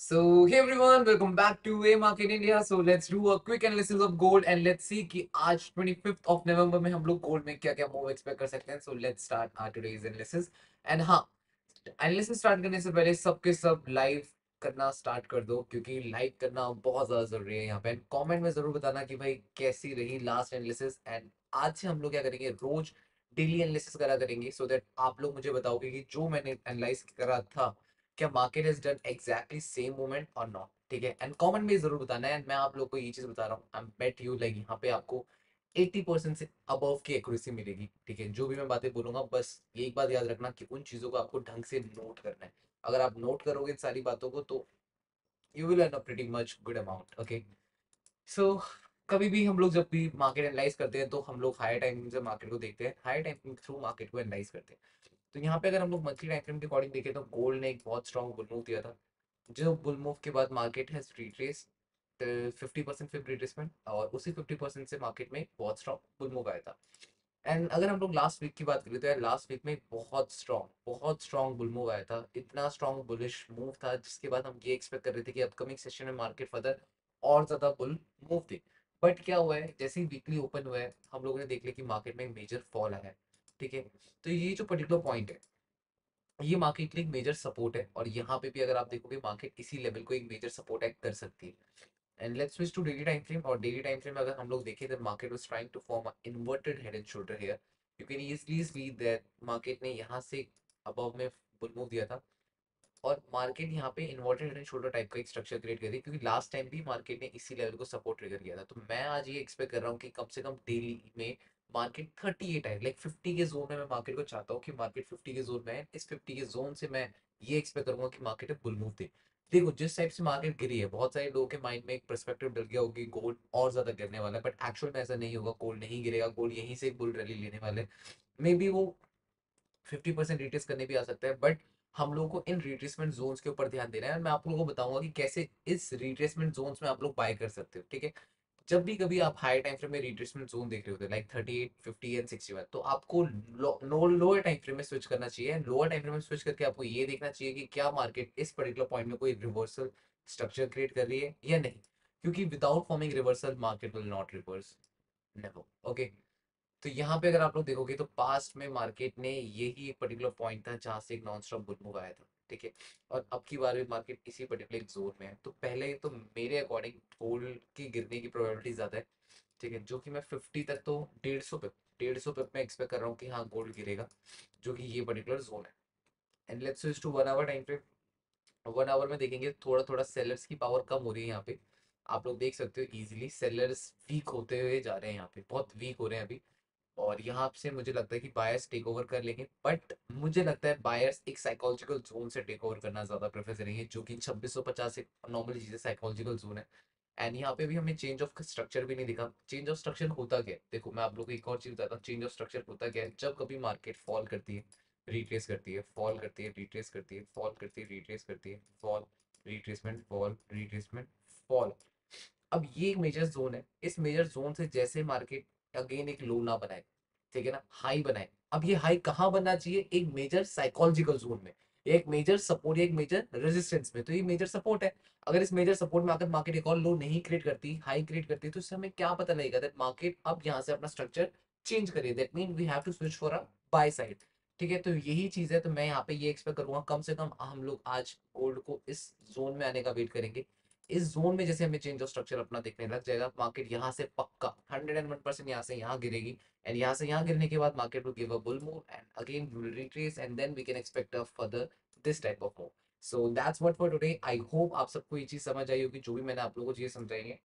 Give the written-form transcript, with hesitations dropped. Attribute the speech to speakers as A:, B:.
A: So, hey everyone, welcome back to A Market India. So, let's do a quick analysis of gold and let's see कि आज 25th of November में हम लोग gold में क्या क्या move expect कर सकते हैं. So, let's start our today's analysis. And हाँ, एनालिसिस स्टार्ट करने से पहले सबके सब लाइव करना स्टार्ट कर दो क्योंकि लाइक करना बहुत ज्यादा जरूरी है यहाँ पे. एंड कमेंट में जरूर बताना कि भाई कैसी रही लास्ट एनालिसिस. एंड आज से हम लोग क्या करेंगे, रोज डेली एनालिसिस करा करेंगे सो दैट आप लोग मुझे बताओगे कि जो मैंने एनालाइज करा था क्या market has done exactly same movement और नॉट. ठीक है, एंड कमेंट में जरूर बताना है. एंड मैं आप लोग को ये चीज बता रहा हूँ, आई बेट यू लाइक यहाँ पे आपको 80% से अबव की एक्यूरेसी मिलेगी. ठीक है, जो भी मैं बातें बोलूंगा बस ये एक बात याद रखना कि उन चीजों को आपको ढंग से नोट करना है. अगर आप नोट करोगे इन सारी बातों को तो you will earn a pretty much good amount. Okay, so कभी भी हम लोग जब भी मार्केट एनालाइज करते हैं तो हम लोग हायर टाइम से मार्केट को देखते हैं, हायर टाइम थ्रू मार्केट को एनालाइज करते हैं. तो यहाँ पे अगर हम लोग मंथली टाइम फ्रेम के अकॉर्डिंग देखें तो गोल्ड ने एक बहुत स्ट्रॉन्ग बुल मूव दिया था. जो बुल मूव के बाद मार्केट हैज रिट्रेस 50% फिर रिट्रेसमेंट और उसी 50% से मार्केट में बहुत स्ट्रॉन्ग बुल मूव आया था. एंड अगर हम लोग लास्ट वीक की बात करें तो यार लास्ट वीक में बहुत स्ट्रॉन्ग बुल मूव आया था. इतना स्ट्रॉन्ग बुलिश मूव था जिसके बाद हम ये एक्सपेक्ट कर रहे थे कि अपकमिंग सेशन में मार्केट फर्दर और ज्यादा बुल मूव दे. बट क्या हुआ है, जैसे ही वीकली ओपन हुआ है हम लोगों ने देख लिया कि मार्केट में मेजर फॉल आया है. ठीक है, तो ये जो पर्टिकुलर पॉइंट है ये मार्केट के लिए एक मेजर सपोर्ट है और यहाँ पे भी अगर आप देखोगे मार्केट इसी लेवल को एक मेजर सपोर्ट एक्ट कर सकती है. And let's switch to daily time frame. और डेली टाइम फ्रेम में अगर हम लोग देखें तो market was trying to form a inverted head and shoulder here. You can easily see that market ने यहाँ से अबव में बुल मूव दिया था और मार्केट यहाँ पे inverted head and shoulder type का एक स्ट्रक्चर क्रिएट कर दी क्योंकि लास्ट टाइम भी मार्केट ने इसी लेवल को सपोर्ट ट्रिगर किया था. तो मैं आज ये एक्सपेक्ट कर रहा हूँ कि कम से कम डेली में मार्केट 38 है, लाइक 50 के जोन में मैं मार्केट को चाहता हूँ कि मार्केट 50 के जोन में है. इस 50 के जोन से मैं ये एक्सपेक्ट करूंगा कि मार्केट बुल मूव दे. देखो जिस टाइप से मार्केट गिरी है बहुत सारे लोगों के माइंड में एक पर्सपेक्टिव डल गया होगी गोल्ड और ज्यादा गिरने वाला है. बट एक्चुअल में ऐसा नहीं होगा, गोल्ड नहीं गिरेगा, गोल्ड यहीं से एक बुल रैली लेने वाले. मे बी वो 50% रिट्रेस करने भी आ सकता है. बट हम लोगों को इन रिट्रेसमेंट जोन्स के ऊपर ध्यान देना है और मैं आप लोगों को बताऊंगा कि कैसे इस रिट्रेसमेंट जोन्स में आप लोग बाय कर सकते हो. ठीक है, जब भी कभी आप हाई टाइम फ्रेम में रिट्रेसमेंट जोन देख रहे होते हैं लाइक 38, 50 एंड 61 तो आपको लोअर टाइम फ्रेम में स्विच करना चाहिए. लोअर टाइम फ्रेम में स्विच करके आपको ये देखना चाहिए कि क्या मार्केट इस पर्टिकुलर पॉइंट में कोई रिवर्सल स्ट्रक्चर क्रिएट कर रही है या नहीं. क्योंकि without forming reversal market will not reverse, never. Okay, तो यहाँ पे अगर आप लोग देखोगे तो पास्ट में मार्केट ने यही एक पर्टिकुलर पॉइंट था जहां से एक नॉन स्टॉप बुल मूव आया था. ठीक है, और अब की बार भी मार्केट इसी पर्टिकुलर जोन में है. तो पहले तो मेरे अकॉर्डिंग गोल्ड की गिरने की प्रोबेबिलिटी ज्यादा है. ठीक है, जो कि मैं 50 तक तो 150 पिप में एक्सपेक्ट कर रहा हूँ कि हाँ गोल्ड गिरेगा, जो कि ये पर्टिकुलर जोन है. And let's switch to 1 hour time frame. 1 hour में देखेंगे थोड़ा थोड़ा सेलर्स की पावर कम हो रही है यहाँ पे. आप लोग देख सकते हो इजीली सेलर्स वीक होते हुए जा रहे हैं, यहाँ पे बहुत वीक हो रहे हैं अभी. और यहाँ से मुझे लगता है कि बायर्स टेक ओवर कर लेंगे. बट मुझे लगता है बायर्स एक साइकोलॉजिकल जोन से टेक ओवर करना ज्यादा प्रेफर करेंगे जो कि 2650 एक नॉर्मली चीजें साइकोलॉजिकल जोन है. एंड यहाँ पे भी हमें चेंज ऑफ स्ट्रक्चर भी नहीं दिखा. चेंज ऑफ स्ट्रक्चर होता क्या है, देखो मैं आप लोगों को एक और चीज बताता हूँ. चेंज ऑफ स्ट्रक्चर होता क्या है, जब कभी मार्केट फॉल करती है रिट्रेस करती है, फॉल करती है रिट्रेस करती है, फॉल करती है रिट्रेस करती है, fall retracement fall retracement fall. अब ये एक मेजर जोन है. इस मेजर जोन से जैसे मार्केट अगेन एक लो ना बनाए, ठीक है ना, हाई बनाए. अब ये हाई कहाँ बनना चाहिए, एक मेजर साइकोलॉजिकल जोन में, एक मेजर सपोर्ट या एक मेजर रेजिस्टेंस में. तो ये मेजर सपोर्ट है. अगर इस मेजर सपोर्ट में आकर मार्केट एक और लो नहीं क्रिएट करती, हाई क्रिएट करती, तो इससे हमें क्या पता लगेगा दैट मार्केट अब यहाँ से अपना स्ट्रक्चर चेंज करिए. That mean we have to switch for a buy side. ठीक है, तो यही चीज है. तो मैं यहाँ पे ये एक्सपेक्ट करूंगा कम से कम हम लोग आज गोल्ड को इस जोन में आने का वेट करेंगे. इस जोन में जैसे हमें चेंज ऑफ स्ट्रक्चर अपना देखने लग जाएगा मार्केट यहाँ से पक्का 101% यहाँ से यहाँ गिरेगी. एंड यहाँ से यहाँ गिरने के बाद market will give a bull move and again will retrace and then we can expect a further this type of move. So that's what for today. I hope आप सबको ये चीज समझ आई होगी जो भी मैंने आप लोगों को चीजें समझाई है.